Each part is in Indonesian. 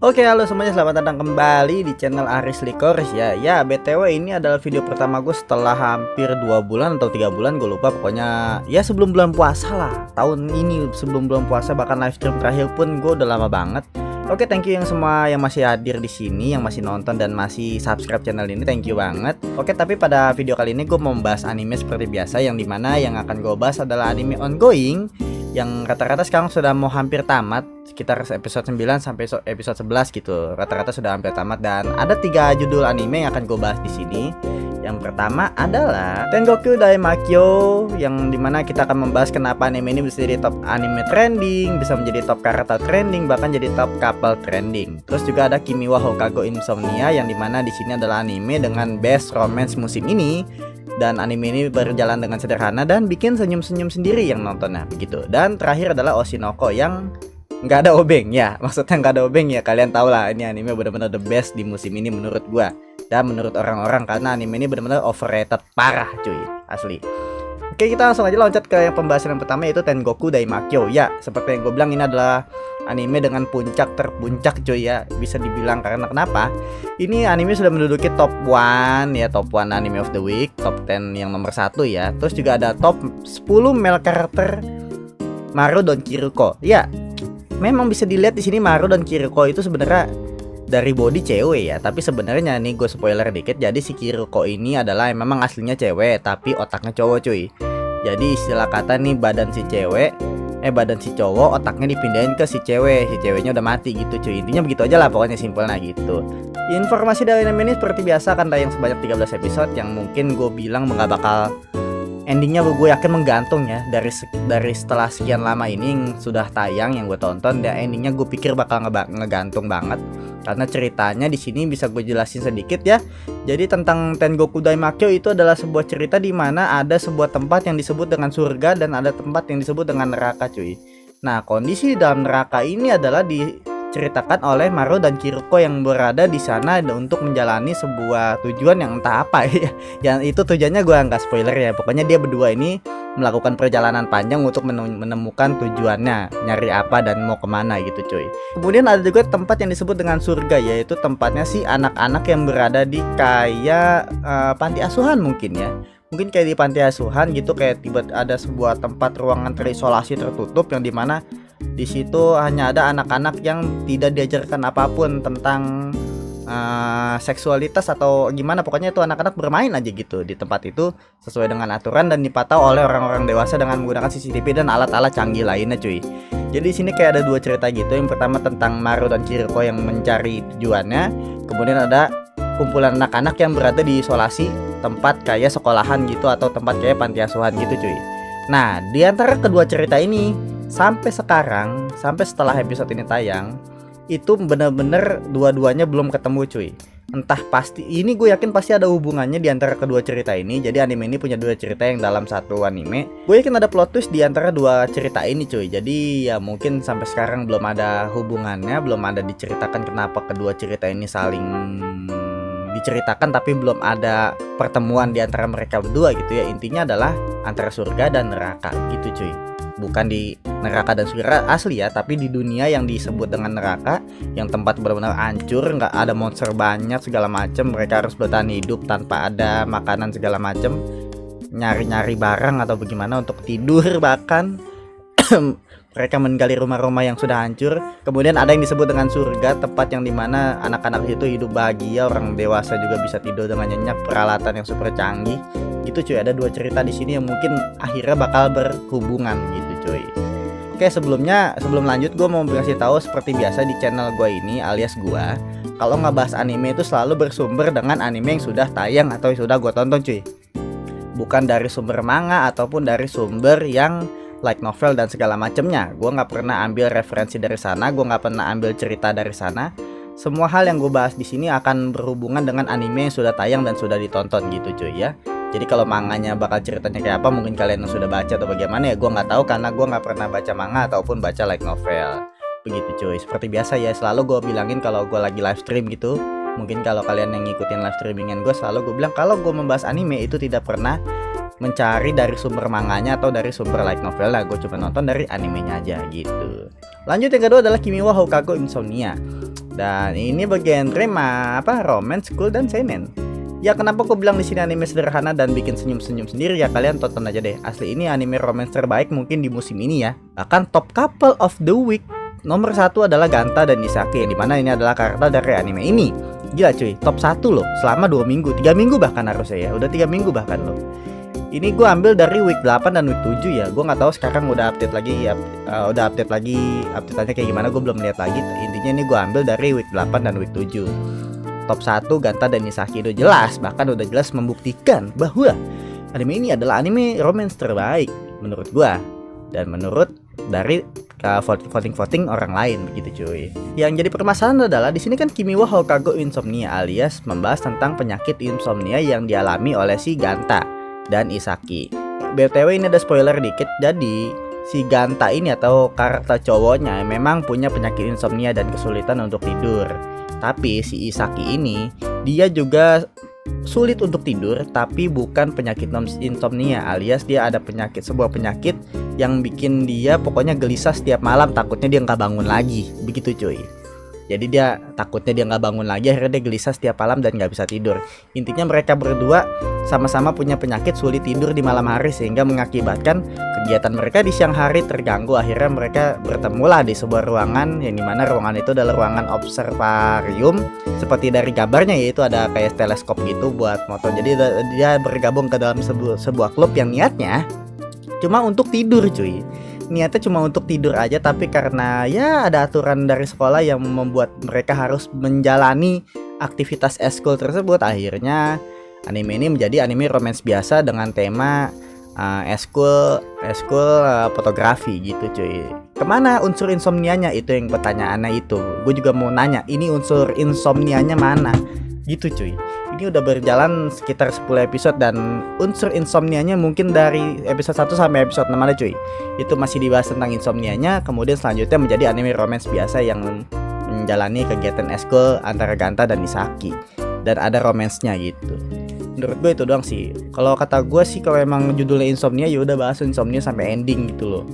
Oke, halo semuanya, selamat datang kembali di channel Aris Licorice ya. Ya, BTW ini adalah video pertama gue setelah hampir 2 bulan atau 3 bulan, gue lupa. Pokoknya ya sebelum bulan puasa lah. Tahun ini sebelum bulan puasa, bahkan live stream terakhir pun gue udah lama banget. Oke, thank you yang semua yang masih hadir di sini, yang masih nonton dan masih subscribe channel ini, thank you banget. Oke, tapi pada video kali ini gue mau membahas anime seperti biasa, yang dimana yang akan gue bahas adalah anime ongoing yang rata-rata sekarang sudah mau hampir tamat, sekitar episode 9 sampai episode 11 gitu. Rata-rata sudah hampir tamat dan ada 3 judul anime yang akan gue bahas di sini. Yang pertama adalah Tengoku Daimakyo, yang dimana kita akan membahas kenapa anime ini bisa jadi top anime trending, bisa menjadi top karakter trending, bahkan jadi top couple trending. Terus juga ada Kimi wa Hokago Insomnia, yang dimana di sini adalah anime dengan best romance musim ini. Dan anime ini berjalan dengan sederhana dan bikin senyum-senyum sendiri yang nontonnya begitu. Dan terakhir adalah Oshinoko yang nggak ada obeng ya. Maksudnya nggak ada obeng ya, kalian tau lah ini anime benar-benar the best di musim ini menurut gua dan menurut orang-orang, karena anime ini benar-benar overrated parah cuy, asli. Oke, kita langsung aja loncat ke yang pembahasan yang pertama, yaitu Tengoku Daimakyo. Ya, seperti yang gue bilang, ini adalah anime dengan puncak terpuncak cuy ya, bisa dibilang. Karena kenapa? Ini anime sudah menduduki top 1 ya, top 1 anime of the week, top 10 yang nomor 1 ya. Terus juga ada top 10 male karakter Maru dan Kiruko. Ya, memang bisa dilihat di sini Maru dan Kiruko itu sebenarnya dari body cewek ya, tapi sebenarnya nih gue spoiler dikit, jadi si Kiruko ini adalah memang aslinya cewek tapi otaknya cowok cuy. Jadi istilah kata nih, badan si cowok otaknya dipindahin ke si cewek, si ceweknya udah mati gitu cuy. Intinya begitu aja lah, pokoknya simpelnya gitu. Informasi dari anime ini seperti biasa akan tayang sebanyak 13 episode, yang mungkin gue bilang nggak bakal endingnya, gue yakin menggantung ya. Dari setelah sekian lama ini yang sudah tayang yang gue tonton, dan endingnya gue pikir bakal ngegantung banget. Karena ceritanya di sini bisa gue jelasin sedikit ya. Jadi tentang Tengoku Daimakyo itu adalah sebuah cerita di mana ada sebuah tempat yang disebut dengan surga dan ada tempat yang disebut dengan neraka cuy. Nah, kondisi di dalam neraka ini adalah diceritakan oleh Maru dan Kiruko yang berada di sana untuk menjalani sebuah tujuan yang entah apa ya. Yang itu tujuannya gue nggak spoiler ya. Pokoknya dia berdua ini melakukan perjalanan panjang untuk menemukan tujuannya, nyari apa dan mau kemana gitu cuy. Kemudian ada juga tempat yang disebut dengan surga, yaitu tempatnya si anak-anak yang berada di kayak panti asuhan mungkin ya. Mungkin kayak di panti asuhan gitu, kayak tiba ada sebuah tempat ruangan terisolasi tertutup yang dimana di situ hanya ada anak-anak yang tidak diajarkan apapun tentang seksualitas atau gimana. Pokoknya itu anak-anak bermain aja gitu di tempat itu sesuai dengan aturan dan dipantau oleh orang-orang dewasa dengan menggunakan CCTV dan alat-alat canggih lainnya cuy. Jadi di sini kayak ada 2 cerita gitu. Yang pertama tentang Maru dan Kiruko yang mencari tujuannya. Kemudian ada kumpulan anak-anak yang berada di isolasi tempat kayak sekolahan gitu atau tempat kayak panti asuhan gitu cuy. Nah, di antara kedua cerita ini sampai sekarang, sampai setelah episode ini tayang, itu bener-bener dua-duanya belum ketemu cuy. Entah pasti, ini gue yakin pasti ada hubungannya di antara kedua cerita ini. Jadi anime ini punya 2 cerita yang dalam satu anime. Gue yakin ada plot twist di antara 2 cerita ini cuy. Jadi ya mungkin sampai sekarang belum ada hubungannya, belum ada diceritakan kenapa kedua cerita ini saling diceritakan, tapi belum ada pertemuan di antara mereka berdua gitu ya. Intinya adalah antara surga dan neraka gitu cuy. Bukan di neraka dan surga asli ya, tapi di dunia yang disebut dengan neraka, yang tempat benar-benar hancur, nggak ada monster banyak segala macam. Mereka harus bertahan hidup tanpa ada makanan segala macam, nyari-nyari barang atau bagaimana untuk tidur bahkan. Mereka menggali rumah-rumah yang sudah hancur. Kemudian ada yang disebut dengan surga, tempat yang dimana anak-anak itu hidup bahagia, orang dewasa juga bisa tidur dengan nyenyak, peralatan yang super canggih. Itu cuy, ada 2 cerita di sini yang mungkin akhirnya bakal berhubungan gitu cuy. Oke, sebelum lanjut gue mau kasih tahu seperti biasa di channel gue ini alias gue, kalau nggak bahas anime itu selalu bersumber dengan anime yang sudah tayang atau yang sudah gue tonton cuy. Bukan dari sumber manga ataupun dari sumber yang light novel dan segala macemnya. Gue nggak pernah ambil referensi dari sana, gue nggak pernah ambil cerita dari sana. Semua hal yang gue bahas di sini akan berhubungan dengan anime yang sudah tayang dan sudah ditonton gitu cuy ya. Jadi kalau manganya bakal ceritanya kayak apa, mungkin kalian yang sudah baca atau bagaimana ya gue nggak tahu, karena gue nggak pernah baca manga ataupun baca light novel. Begitu cuy. Seperti biasa ya, selalu gue bilangin kalau gue lagi live stream gitu. Mungkin kalau kalian yang ngikutin live streamingan gue, selalu gue bilang kalau gue membahas anime itu tidak pernah mencari dari sumber manganya atau dari sumber light novel lah. Gue cuma nonton dari animenya aja gitu. Lanjut yang kedua adalah Kimi wa Hokago Insomnia. Dan ini bagian genre romance, cool dan seinen. Ya kenapa aku bilang di sini anime sederhana dan bikin senyum-senyum sendiri, ya kalian tonton aja deh. Asli ini anime romance terbaik mungkin di musim ini ya. Bahkan top couple of the week nomor 1 adalah Ganta dan Isaki, yang dimana ini adalah karakter dari anime ini. Gila cuy, top 1 loh selama 2 minggu, 3 minggu bahkan harusnya ya. Udah 3 minggu bahkan loh. Ini gue ambil dari week 8 dan week 7 ya. Gue nggak tahu sekarang udah update lagi updateannya kayak gimana, gue belum lihat lagi. Intinya ini gue ambil dari week 8 dan week 7. Top 1 Ganta dan Misaki itu jelas, bahkan udah jelas membuktikan bahwa anime ini adalah anime romance terbaik menurut gue dan menurut dari voting orang lain begitu cuy. Yang jadi permasalahan adalah di sini kan Kimi wa Hokago Insomnia alias membahas tentang penyakit insomnia yang dialami oleh si Ganta dan Isaki. BTW ini ada spoiler dikit, jadi si Ganta ini atau karakter cowoknya memang punya penyakit insomnia dan kesulitan untuk tidur. Tapi si Isaki ini dia juga sulit untuk tidur, tapi bukan penyakit insomnia alias dia ada sebuah penyakit yang bikin dia pokoknya gelisah setiap malam, takutnya dia nggak bangun lagi begitu cuy. Jadi dia takutnya dia nggak bangun lagi, akhirnya dia gelisah setiap malam dan nggak bisa tidur. Intinya mereka berdua sama-sama punya penyakit sulit tidur di malam hari, sehingga mengakibatkan kegiatan mereka di siang hari terganggu. Akhirnya mereka bertemulah di sebuah ruangan, yang dimana ruangan itu adalah ruangan observarium. Seperti dari gambarnya, yaitu ada kayak teleskop gitu buat moto. Jadi dia bergabung ke dalam sebuah klub yang niatnya cuma untuk tidur cuy. Niatnya cuma untuk tidur aja, tapi karena ya ada aturan dari sekolah yang membuat mereka harus menjalani aktivitas eskul tersebut, akhirnya anime ini menjadi anime romance biasa dengan tema eskul fotografi gitu cuy. Kemana unsur insomnianya, itu yang pertanyaannya itu. Gue juga mau nanya, ini unsur insomnianya mana gitu cuy. Ini udah berjalan sekitar 10 episode dan unsur insomnianya mungkin dari episode 1 sampai episode 6 ada cuy. Itu masih dibahas tentang insomnianya. Kemudian selanjutnya menjadi anime romance biasa yang menjalani kegiatan eskul antara Ganta dan Misaki, dan ada romansnya gitu. Menurut gue itu doang sih. Kalau kata gue sih, kalau emang judulnya insomnia ya udah bahas insomnia sampai ending gitu loh.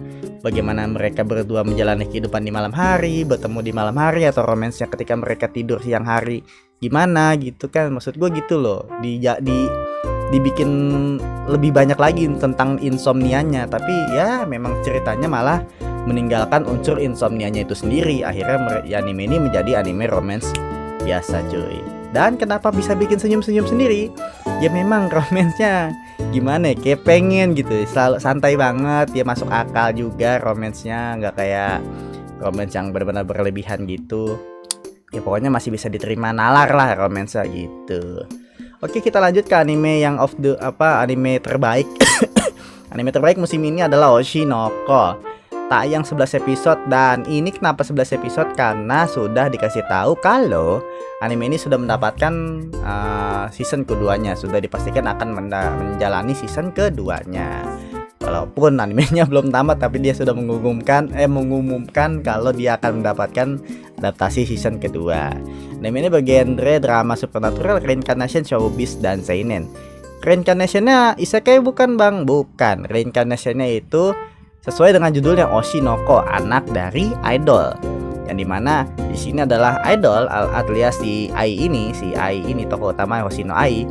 Bagaimana mereka berdua menjalani kehidupan di malam hari, bertemu di malam hari, atau romansnya ketika mereka tidur siang hari gimana gitu kan. Maksud gue gitu loh, dibikin lebih banyak lagi tentang insomnianya. Tapi ya memang ceritanya malah meninggalkan unsur insomnianya itu sendiri. Akhirnya anime ini menjadi anime romance biasa cuy. Dan kenapa bisa bikin senyum-senyum sendiri? Ya memang romansnya gimana ya, kayak pengen gitu, selalu santai banget, ya masuk akal juga romansnya, nggak kayak romance yang benar-benar berlebihan gitu. Ya pokoknya masih bisa diterima, nalar lah romansnya gitu. Oke, kita lanjut ke anime yang anime terbaik. Anime terbaik musim ini adalah Oshinoko. Tayang 11 episode, dan ini kenapa 11 episode? Karena sudah dikasih tahu kalau anime ini sudah mendapatkan season keduanya, sudah dipastikan akan menjalani season keduanya. Walaupun animenya belum tamat, tapi dia sudah mengumumkan kalau dia akan mendapatkan adaptasi season kedua. Anime ini bergenre drama supernatural, reincarnation, showbiz, dan seinen. Reincarnationnya isekai bukan bang? Bukan. Reincarnationnya itu sesuai dengan judulnya Oshinoko, anak dari idol. Yang dimana di sini adalah idol alias si Ai ini tokoh utama Hoshino Ai.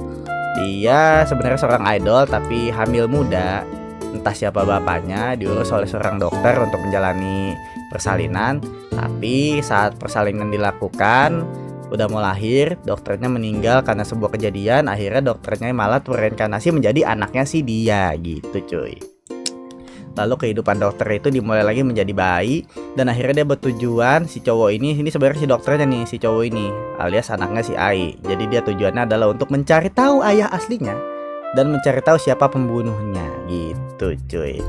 Dia sebenarnya seorang idol tapi hamil muda. Entah siapa bapaknya, diurus oleh seorang dokter untuk menjalani persalinan. Tapi saat persalinan dilakukan, udah mau lahir, dokternya meninggal karena sebuah kejadian. Akhirnya dokternya malah bereinkarnasi menjadi anaknya si dia gitu cuy. Lalu kehidupan dokter itu dimulai lagi menjadi bayi, dan akhirnya dia bertujuan, si cowok ini sebenarnya si dokternya nih, si cowok ini alias anaknya si Ai. Jadi dia tujuannya adalah untuk mencari tahu ayah aslinya dan mencari tahu siapa pembunuhnya gitu cuy.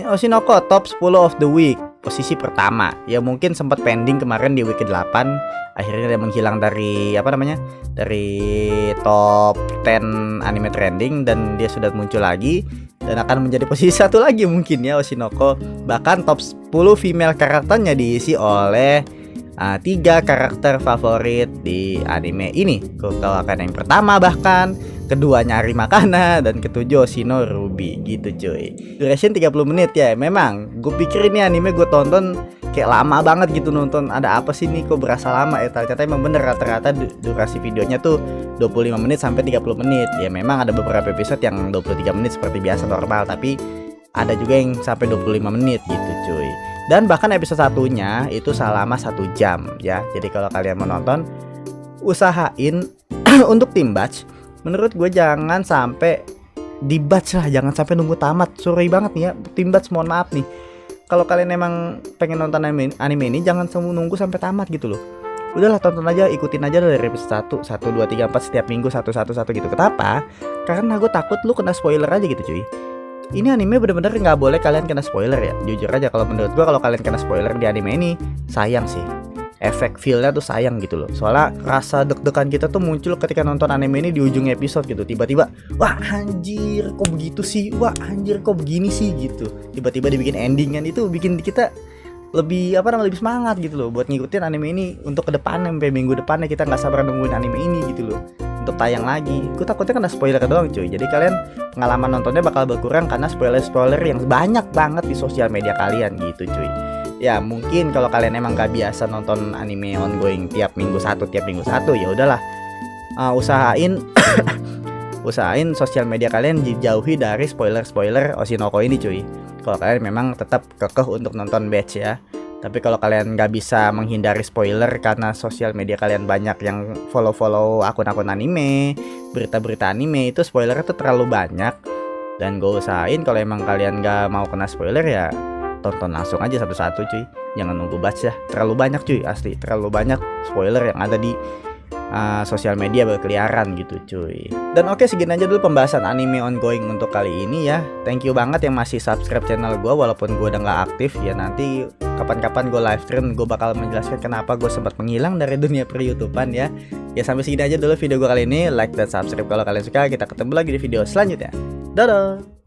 Oshinoko top 10 of the week, posisi pertama. Ya mungkin sempat pending kemarin di week 8. Akhirnya dia menghilang dari dari top 10 anime trending, dan dia sudah muncul lagi dan akan menjadi posisi 1 lagi mungkin ya Oshinoko. Bahkan top 10 female karakternya diisi oleh 3 karakter favorit di anime ini. Kalau akan yang pertama bahkan, keduanya Arimakana, dan ketujuh Oshino Ruby gitu cuy. Duration 30 menit ya. Memang gue pikir ini anime gue tonton kayak lama banget gitu nonton, ada apa sih nih kok berasa lama ya. Ternyata emang bener, rata-rata durasi videonya tuh 25 menit sampai 30 menit. Ya memang ada beberapa episode yang 23 menit seperti biasa normal, tapi ada juga yang sampai 25 menit gitu cuy. Dan bahkan episode satunya itu selama 1 jam ya. Jadi kalau kalian mau nonton, usahain untuk tim batch, menurut gue jangan sampai di batch lah, jangan sampai nunggu tamat. Sorry banget nih ya tim batch, mohon maaf nih. Kalau kalian emang pengen nonton anime ini, jangan nunggu sampai tamat gitu loh. Udahlah, tonton aja, ikutin aja dari episode 1, 1, 2, 3, 4 setiap minggu 1 gitu. Kenapa? Karena gue takut lu kena spoiler aja gitu cuy. Ini anime bener-bener nggak boleh kalian kena spoiler ya. Jujur aja kalau menurut gue, kalau kalian kena spoiler di anime ini, sayang sih. Efek feelnya tuh sayang gitu loh. Soalnya rasa deg-degan kita tuh muncul ketika nonton anime ini di ujung episode gitu. Tiba-tiba, wah anjir kok begitu sih, wah anjir kok begini sih gitu. Tiba-tiba dibikin endingan, itu bikin kita lebih lebih semangat gitu loh buat ngikutin anime ini untuk ke depan, sampai minggu depannya kita nggak sabar nungguin anime ini gitu loh untuk tayang lagi. Gue takutnya kena spoiler doang cuy. Jadi kalian pengalaman nontonnya bakal berkurang karena spoiler yang banyak banget di sosial media kalian gitu cuy. Ya mungkin kalau kalian emang gak biasa nonton anime ongoing tiap minggu satu, ya udahlah, usahain usahain sosial media kalian dijauhi dari spoiler Oshinoko ini cuy. Kalau kalian memang tetap kekeh untuk nonton batch ya. Tapi kalau kalian gak bisa menghindari spoiler karena sosial media kalian banyak yang follow akun-akun anime, berita-berita anime, itu spoilernya tuh terlalu banyak. Dan gue usahain kalau emang kalian gak mau kena spoiler ya tonton langsung aja satu-satu cuy. Jangan nunggu batch ya, terlalu banyak cuy, asli terlalu banyak spoiler yang ada di sosial media berkeliaran gitu cuy. Dan oke, segini aja dulu pembahasan anime ongoing untuk kali ini ya. Thank you banget yang masih subscribe channel gue walaupun gue udah gak aktif ya. Nanti kapan-kapan gue live stream, gue bakal menjelaskan kenapa gue sempat menghilang dari dunia per YouTubean ya. Ya sampai segini aja dulu video gue kali ini. Like dan subscribe kalau kalian suka. Kita ketemu lagi di video selanjutnya. Dadah.